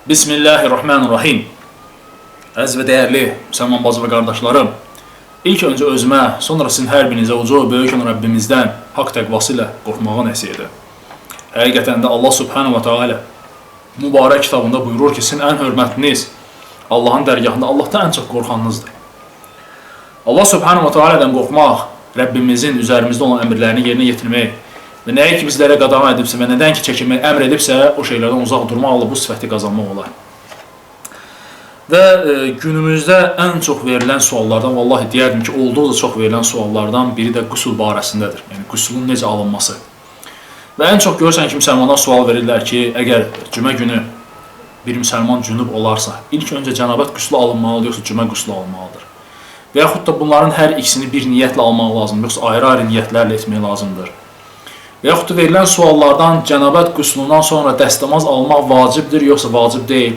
Bismillahirrahmanirrahim. Əziz və dəyərli müsəlman bacı və qardaşlarım, ilk öncə özümə, sonra sizin hər birinizə uca və böyük olan Rəbbimizdən haqq təqvası ilə qorxmağa nəsihət edir. Həqiqətən də Allah Subhanahu wa Taala mübarək kitabında buyurur ki, sizin ən hörmətliniz Allahın dərgahında Allahdan ən çox qorxanınızdır. Allah Subhanahu wa Taala'dan qorxmaq, Rəbbimizin üzərimizdə olan əmrlərini yerinə yetirmək və nəyə ki bizlərə qadağan edibsə və nədən ki çəkinməyi əmr edibsə, o şeylərdən uzaq durmaqla bu sifəti qazanmaq olar. Və günümüzdə ən çox verilən suallardan, vallahi deyərdim ki, olduqca çox verilən suallardan biri də qüsul barəsindədir. Yəni, qüsulun necə alınması. Və ən çox görürsən ki, müsəlmanlar sual verirlər ki, əgər cümə günü bir müsəlman cünub olarsa, ilk öncə cənabət qüslu alınmalıdır, yoxsa cümə qüslu alınmalıdır. Və yaxud da bunların hər ikisini bir niyyətlə almaq lazımdır, yoxsa ayrı-ayrı niyyətlərlə etmək lazımdır. Və yaxud da verilən suallardan cənabət qüslundan sonra dəstəmaz almaq vacibdir, yoxsa vacib deyil.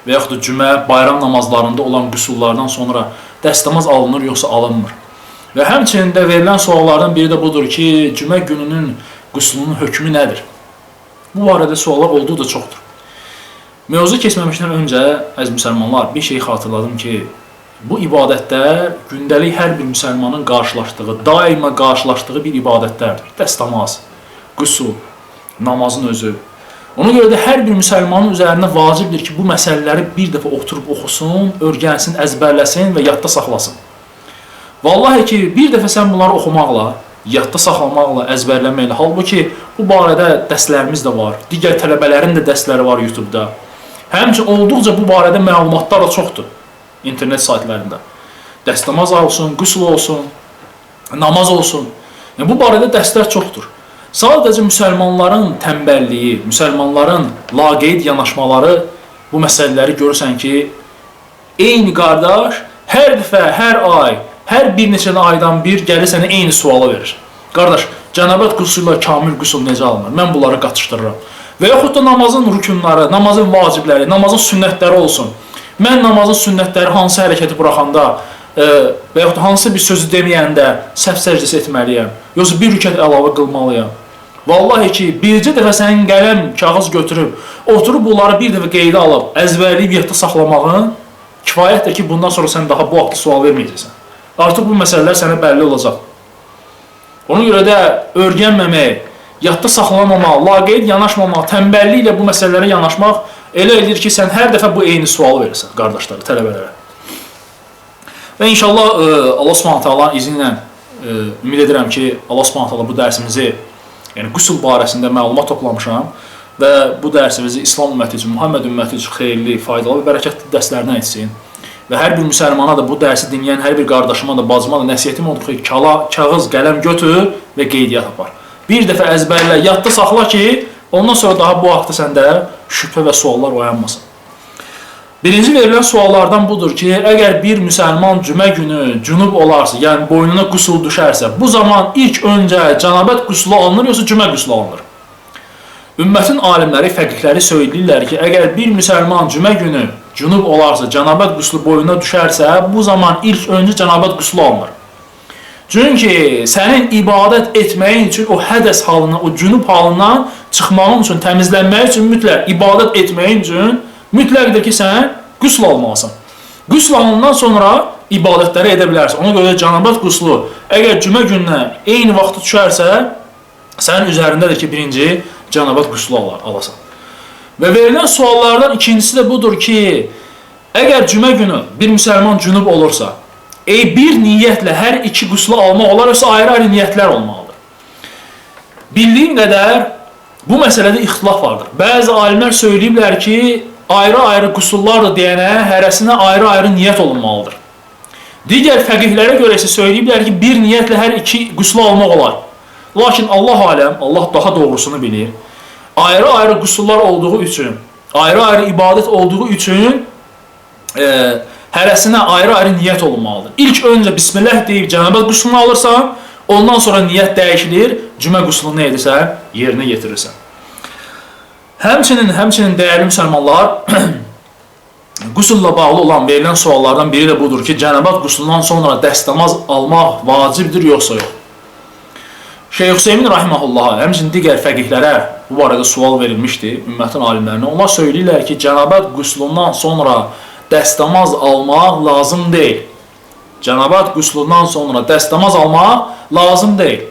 Və yaxud da cümə, bayram namazlarında olan qüsullardan sonra dəstəmaz alınır, yoxsa alınmır. Və həmçinin də verilən suallardan biri də budur ki, cümə gününün qüslunun hökmü nədir? Bu barədə suallar olduqca çoxdur. Mövzu keçməmişdən öncə, əziz müsəlmanlar, bir şey xatırladım ki, bu ibadətlər gündəlik hər bir müsəlmanın qarşılaşdığı, daima qarşılaşdığı bir ibadətlərdir. Dəstəmaz, qüsul, namazın özü. Ona görə də hər bir müsəlmanın üzərinə vacibdir ki, bu məsələləri bir dəfə oturub oxusun, öyrənsin, əzbərləsin və yadda saxlasın. Vallahi ki, bir dəfə sən bunları oxumaqla, yadda saxlamaqla, əzbərləməklə, halbuki bu barədə dərslərimiz də var, digər tələbələrin də dərsləri var YouTube-da. Həmçinin olduqca bu barədə məlumatlar da çoxdur internet saytlarında. Dəstəmaz olsun, qüsul olsun, namaz olsun. Yəni, bu barədə dərslər çoxdur. Sadəcə müsəlmanların tənbəlliyi, müsəlmanların laqeyd yanaşmaları bu məsələləri görürsən ki, eyni qardaş hər dəfə, hər ay, hər bir neçə aydan bir gəlir sənə eyni sualı verir. Qardaş, cənabət qüsulu ilə kamil qüsul necə alınır? Mən bunları qatışdırıram. Və yaxud da namazın rükunları, namazın vacibləri, namazın sünnətləri olsun. Mən namazın sünnətləri hansı hərəkəti buraxanda və yaxud da hansı bir sözü deməyəndə səhv səcdəsi etməliyəm, yoxsa bir rükət əlavə qılmalıyam. Vallahi ki, bircə dəfə sənin qələm, kağız götürüb, oturub bunları bir dəfə qeydə alıb, əzbərləyib yadda saxlamağın kifayətdir ki, bundan sonra sən daha bu haqda sual verməyəcəksən. Artıq bu məsələlər sənə bəlli olacaq. Ona görə də öyrənməmək, yadda saxlamamaq, laqeyd yanaşmamaq, tənbəllik ilə bu məsələlərə yanaşmaq elə edir ki, sən hər dəfə bu eyni sual verirsən qardaşlara, tələbələrə. Və inşallah Allah Subhanahu taala izni ilə ümid edirəm ki, Allah Subhanahu taala bu dərsimizi, yəni qüsul barəsində məlumat toplamışam və bu dərsimizi İslam ümməti üçün, Muhammed ümməti üçün xeyirli, faydalı və bərəkətli dərslərdən etsin. Və hər bir müsəlmana da bu dərsi dinləyən hər bir qardaşıma da, bacıma da nəsihətim odur ki, kağız, qələm götür və qeydiyyat apar. Bir dəfə əzbərlə, yadda saxla ki, ondan sonra daha bu haqda səndə şübhə və suallar oyanmasın. Birinci verilən suallardan budur ki, əgər bir müsəlman cümə günü cünub olarsa, yəni boynuna qüsul düşərsə, bu zaman ilk öncə cənabət qüsulu alınır, yoxsa cümə qüsulu alınır? Ümmətin alimləri, fəqihləri söyləyirlər ki, əgər bir müsəlman cümə günü cünub olarsa, cənabət qüsulu boynuna düşərsə, bu zaman ilk öncə cənabət qüsulu alınır. Çünki sənin ibadət etməyin üçün o hədəs halından, o cünub halından çıxmağın üçün, təmizlənmək üçün, mütləq ibadət etməyin üçün mütləqdir ki, sən qüsl almalısan. Qüsl alından sonra ibadətləri edə bilərsən. Ona görə cənabət qüslu, əgər cümə gününə eyni vaxtı düşərsə, sənin üzərindədir ki, birinci cənabət qüslu alasan. Və verilən suallardan ikincisi də budur ki, əgər cümə günü bir müsəlman cünub olursa, bir niyyətlə hər iki qüslu almaq olar, yoxsa ayrı-ayrı niyyətlər olmalıdır. Bildiyim qədər bu məsələdə ixtilaf vardır. Bəzi alimlər söyləyiblər ki, ayrı-ayrı qüsullar da deyənə hərəsinə ayrı-ayrı niyyət olunmalıdır. Digər fəqihlərə görə isə söyləyiblər ki, bir niyyətlə hər iki qüslu almaq olar. Lakin Allah aləm, Allah daha doğrusunu bilir. Ayrı-ayrı qüsullar olduğu üçün, ayrı-ayrı ibadət olduğu üçün hərəsinə ayrı-ayrı niyyət olunmalıdır. İlk öncə Bismillah deyib cənabət qüslunu alırsan, ondan sonra niyyət dəyişilir, cümə qüslunu nə edirsən, yerinə yetirirsən. Həmçinin dəyərli müsəlmanlar, qüsulla bağlı olan verilən suallardan biri də budur ki, cənabət qüslundan sonra dəstəmaz almaq vacibdir, yoxsa yox? Şeyx Hüseymin rahimehullaha, həmçinin digər fəqihlərə bu barədə sual verilmişdi, ümmətin alimlərinə. Onlar söyləyirlər ki, cənabət quslundan sonra dəstəmaz almaq lazım deyil. Cənabət quslundan sonra dəstəmaz almaq lazım deyil.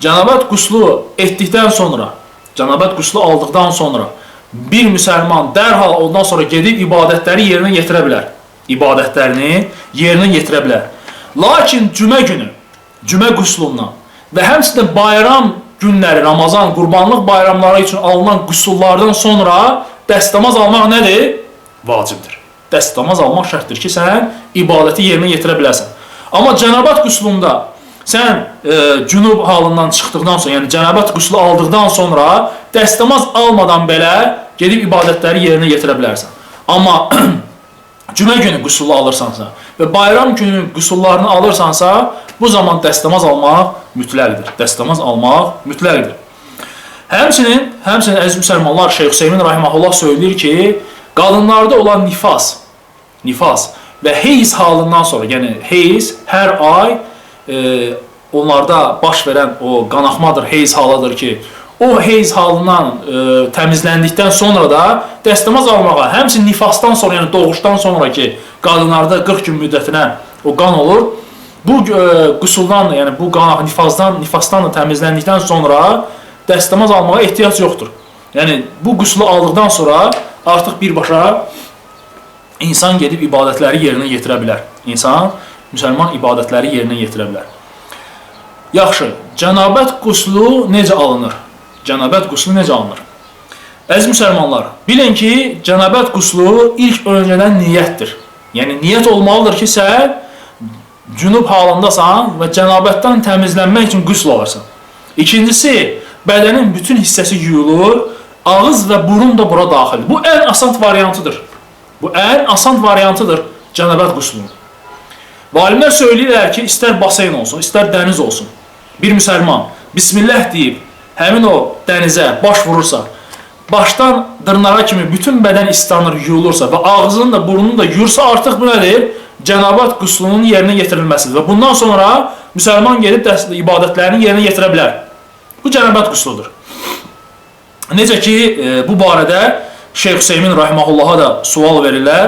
Cənabət quslu etdikdən sonra, cənabət quslu aldıqdan sonra bir müsəlman dərhal ondan sonra gedib ibadətləri yerinə yetirə bilər. İbadətlərini yerinə yetirə bilər. Lakin cümə günü, cümə quslundan və həmçinin bayram günləri, Ramazan, qurbanlıq bayramları üçün alınan qusullardan sonra dəstəmaz almaq nədir? Vacibdir. Dəstəmaz almaq şərtdir ki, sən ibadəti yerinə yetirə biləsən. Amma cənabət quslunda sən cünub halından çıxdıqdan sonra, yəni cənabət quslu aldıqdan sonra dəstəmaz almadan belə gedib ibadətləri yerinə yetirə bilərsən. Amma cümə günü qüsulu alırsansa və bayram günü qüsullarını alırsansa, bu zaman dəstəmaz almaq mütləqdir. Dəstəmaz almaq mütləqdir. Həmçinin əziz müsəlmanlar, Şeyx Hüseymin rahimehullah söyləyir ki, qadınlarda olan nifas və heyz halından sonra, yəni heyz hər ay onlarda baş verən o qanaxmadır, heyz halıdır ki, o heyz halından təmizləndikdən sonra da dəstəmaz almağa, həmçinin nifasdan sonra, yəni doğuşdan sonra ki, qadınlarda 40 gün müddətinə o qan olur, bu qüsuldan, yəni bu nifasdan da təmizləndikdən sonra dəstəmaz almağa ehtiyac yoxdur. Yəni bu qüsulu aldıqdan sonra artıq birbaşa insan gedib ibadətləri yerinə yetirə bilər. İnsan, müsəlman ibadətləri yerinə yetirə bilər. Yaxşı, cənabət quslu necə alınır? Cənabət quslu necə alınır? Əziz müsəlmanlar, bilin ki, cənabət quslu ilk öncədən niyyətdir. Yəni, niyyət olmalıdır ki, sən cünub halındasan və cənabətdən təmizlənmək üçün qüsl alırsan. İkincisi, bədənin bütün hissəsi yuyulur, ağız və burun da bura daxildir. Bu ən asan variantıdır. Bu ən asan variantıdır cənabət quslunun. Alimlər söyləyirlər ki, istər baseyn olsun, istər dəniz olsun. Bir müsəlman Bismillah deyib, həmin o dənizə baş vurursa, başdan dırnağa kimi bütün bədən islanır, yuyulursa və ağzını da, burnunu da yuyursa, artıq bu nədir? Cənabət quslunun yerinə yetirilməsidir. Və bundan sonra müsəlman gedib ibadətlərini yerinə yetirə bilər. Bu cənabət qusludur. Necə ki, bu barədə Şeyx Hüseymin rahimehullaha da sual verirlər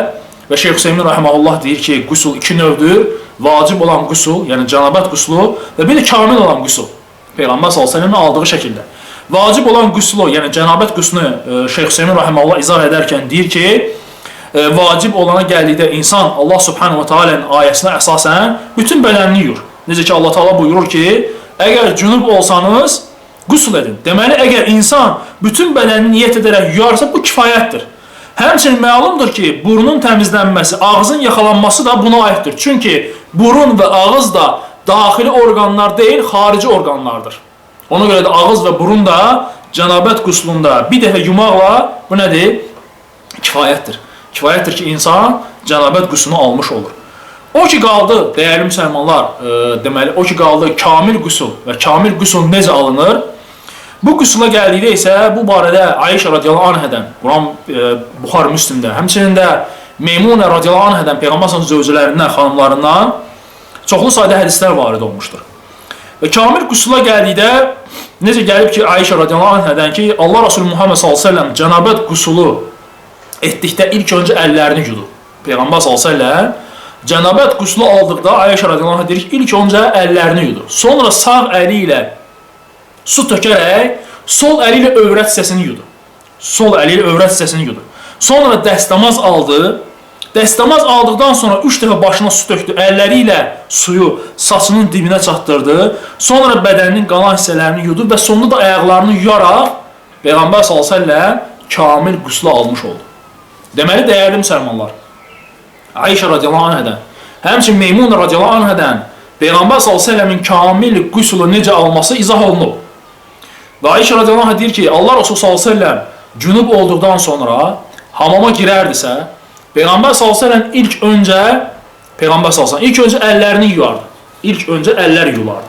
və Şeyx Hüseymin rahimehullah deyir ki, qüsul iki növdür. Vacib olan qüsul, yəni cənabət quslu və bir də kamil olan qüsul. Peyğəmbər s.ə.v-in aldığı şəkildə. Vacib olan qüslu, yəni cənabət quslunu Şeyx Hüseymin rahimehullah izah edərkən deyir ki, vacib olana gəldikdə insan Allah subhanahu wa ta'ala'nın ayəsinə əsasən bütün bədənini yuyur. Necə ki, Allah Taala buyurur ki, əgər cünub olsanız, qüsul edin. Deməli, əgər insan bütün bədənini niyyət edərək yuyarsa, bu kifayətdir. Həmçinin məlumdur ki, burunun təmizlənməsi, ağzın yaxalanması da buna aiddir. Çünki burun və ağız da daxili orqanlar deyil, xarici orqanlardır. Ona görə də ağız və burun da cənabət quslunda bir dəfə yumaqla, bu nədir? Kifayətdir. Kifayətdir ki, insan cənabət quslunu almış olur. O ki qaldı, dəyərli müsəlmanlar, deməli, o ki qaldı kamil qüsul və kamil qüsul necə alınır? Bu qüsula gəldikdə isə bu barədə Ayşə radiyallahu anhədən, Quran Buxar Müslimdə, həmçinin də Meymunə radiyallahu anhədən, Peyğəmbər zövcələrindən, xanımlarından çoxlu sayda hədislər varid olmuşdur. Və kamil qüsula gəldikdə necə gəlib ki, Ayşə radiyallahu anhədən ki, Allah Resulü Muhammed s.ə.v cənabət qüsulu etdikdə ilk öncə əllərini yudu. Peyğəmbər s.ə.v cənabət qüsulu aldıqda Ayşə radiyallahu anh deyir ki, ilk öncə əllərini yudu. Sonra sağ əli ilə su tökərək, sol əli ilə övrət hissəsini yudu. Sol əli ilə övrət hissəsini yudu. Sonra dəstəmaz aldı. Dəstəmaz aldıqdan sonra 3 dəfə başına su tökdü. Əlləri ilə suyu saçının dibinə çatdırdı. Sonra bədəninin qalan hissələrini yudu və sonunda da ayaqlarını yuyaraq Peyğəmbər s.ə.v kamil qüslu almış oldu. Deməli, dəyərli müsəlmanlar, Ayşə radiyallahu anhədən, həmçin Meymunə radiyallahu anhədən Peyğəmbər s.ə.v-in kamil qüsulu necə alması izah olunub. Və Ayşə radiyallahu anh deyir ki, Allah Resulü s.ə.v cünub olduqdan sonra hamama girərdisə, Peyğəmbər s.ə.v ilk öncə əllərini yuyardı. İlk öncə əllər yuyulardı.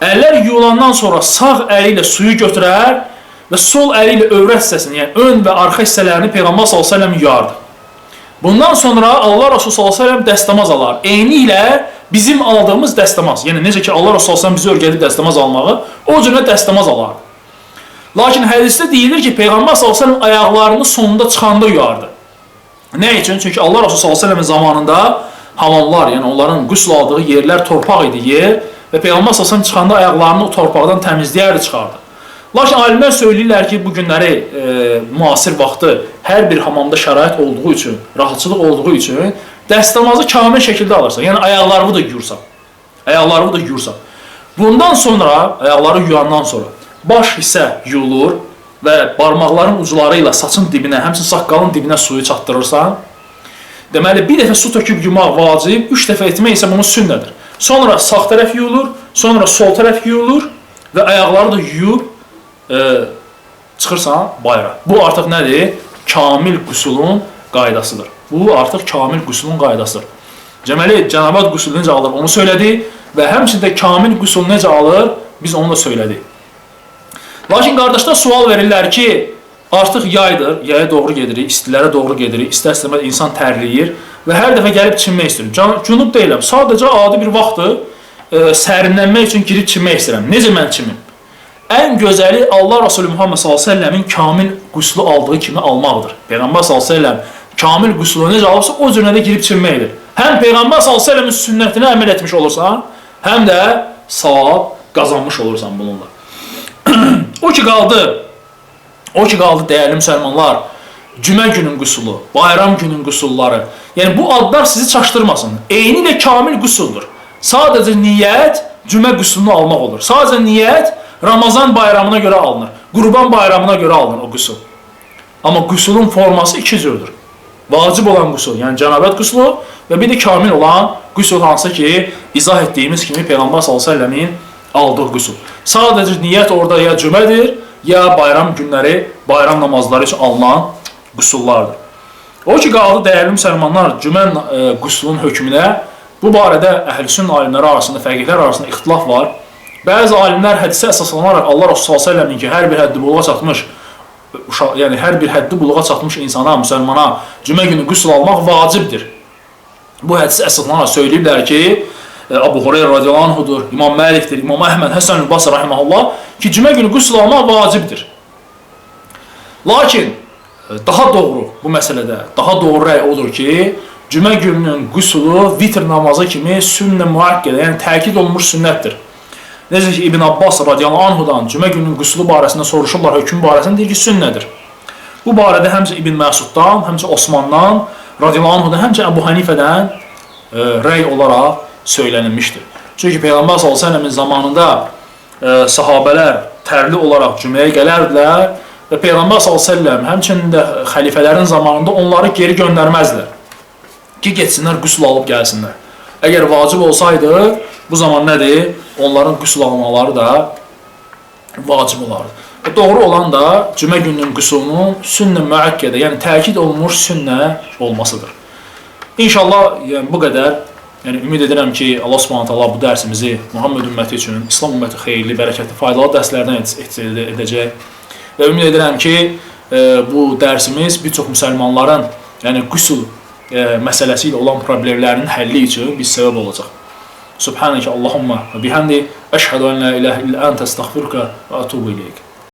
Əllər yuyulandan sonra sağ əli ilə suyu götürər və sol əli ilə övrət hissəsini, yəni ön və arxa hissələrini Peyğəmbər s.ə.v yuyardı. Bundan sonra Allah Resulü s.ə.v dəstəmaz alar. Eyni ilə bizim aldığımız dəstəmaz, yəni necə ki Allah Resulü sallallahu bizi öyrədib dəstəmaz almağı, o cürə dəstəmaz alardı. Lakin hədisdə deyilir ki, Peyğəmbər sallallahu ayaqlarını sonunda çıxanda yuyardı. Nə üçün? Çünki Allah Resulü sallallahu zamanında hamamlar, yəni onların qüsl aldığı yerlər torpaq idi yer və Peyğəmbər sallallahu çıxanda ayaqlarını o torpaqdan təmizləyərdi, çıxardı. Lakin alimlər söyləyirlər ki, bu günləri müasir vaxtı hər bir hamamda şərait olduğu üçün, rahatçılıq olduğu üçün dəstəmazı kamil şəkildə alırsan. Yəni ayaqlarını da yuyursan. Ayaqlarını da yuyursan. Bundan sonra, ayaqları yuyandan sonra baş hissə yuyulur və barmaqların ucları ilə saçın dibinə, həmçinin saqqalın dibinə suyu çatdırırsan. Deməli, bir dəfə su töküb yumaq vacib, 3 dəfə etmək isə bunun sünnədir. Sonra sağ tərəf yuyulur, sonra sol tərəf yuyulur və ayaqları da yuyub çıxırsan bayra. Bu artıq nədir? Kamil qüsulun qaydasıdır. Bu artıq kamil qüsulun qaydasıdır. Deməli, cənabat qüsulu necə alır onu söylədi və həmçində kamil qüsul necə alır biz onu da söylədik. Lakin qardaşlar sual verirlər ki, artıq yaydır, yaya doğru gedirik, istilərə doğru gedirik, istər-istəməz insan tərləyir və hər dəfə gəlib çinmək istəyir. Cünub deyiləm, sadəcə adi bir vaxtdır, sərinlənmək üçün girib çinmək istəyirəm. Necə mən çimim? Ən gözəli Allah Resulü Muhammed s.ə.v-in kamil qüslu aldığı kimi almaqdır. Peyğəmbər s.ə.v kamil qüslu necə alıbsa o cürədə girib çinməkdir. Həm Peyğəmbər s.ə.v-in sünnətinə əməl etmiş olursan, həm də savab qazanmış olursan bununla. O ki qaldı dəyərli müsəlmanlar, cümə günün qüsulu, bayram günün qüsulları. Yəni bu adlar sizi çaşdırmasın. Eyni də kamil qüsuldur. Sadəcə niyyət cümə qüsulunu almaq olur. Sadəcə niyyət Ramazan bayramına görə alınır. Qurban bayramına görə alınır o qüsul. Amma qüsulun forması iki cürdür. Vacib olan qüsul, yəni cənabət qüsulu və bir də kamil olan qüsul hansı ki, izah etdiyimiz kimi Peyğəmbər s.ə.v-in aldığı qüsul. Sadəcə niyyət orada ya cümədir, ya bayram günləri, bayram namazları üçün alınan qüsullardır. O ki qaldı dəyərli müsəlmanlar cümə qüsulun hökmünə, bu barədə əhl-i alimləri arasında, fəqihlər arasında ixtilaf var. Bəzi alimlər hədisə əsaslanaraq Allah Resulü s.ə.v-in ki, hər bir həddi buluğa çatmış, yəni hər bir həddi buluğa çatmış insana, müsəlmana cümə günü qüsul almaq vacibdir. Bu hədisə əsaslanaraq söyləyiblər ki, Abu Hureyra radiyallahu anhudur, İmam Məlikdir, İmam Əhməd, Həsən Basri rahimehullah ki, cümə günü qüsul almaq vacibdir. Lakin daha doğru bu məsələdə, daha doğru rəy odur ki, cümə gününün qüsulu vitr namazı kimi sünnə müəkkədə, yəni təkid olunmuş sünnətdir. Necə ki, İbn Abbas radiyallahu anhudan cümə gününün qüsulu barəsində soruşurlar, hökm barəsində deyir ki, sünnədir. Bu barədə həmcə İbn Məsuddan, həmcə Osmandan, radiyallahu anhudan, həmcə Əbu Hanifədən rəy olaraq söylənilmişdir. Çünki Peyğəmbər s.ə.v-in zamanında sahabələr tərli olaraq cüməyə gələrdilər və Peyğəmbər s.ə.v həmçinin də xəlifələrin zamanında onları geri göndərməzdilər ki, getsinlər, qüsul alıb gəlsinlər. Əgər vacib olsaydı, bu zaman nədir? Onların qüsul almaları da vacib olardı. Doğru olan da cümə gününün qüsulunun sünnə müəkkədə, yəni təkid olunmuş sünnə olmasıdır. İnşallah yəni, bu qədər. Yəni, ümid edirəm ki, Allah subhanət bu dərsimizi Muhammed ümməti üçün, İslam ümməti xeyirli, bərəkətli, faydalı dərslərdən edəcək. Və ümid edirəm ki, bu dərsimiz bir çox müsəlmanların yəni, qüsul məsələsi ilə olan problemlərinin həlli üçün bir səbəb olacaq. Subhanəkə Allahumma və bihamdi, əşhədu ən la iləhə illə əntə əstəğfiruka və ətubu iləyik.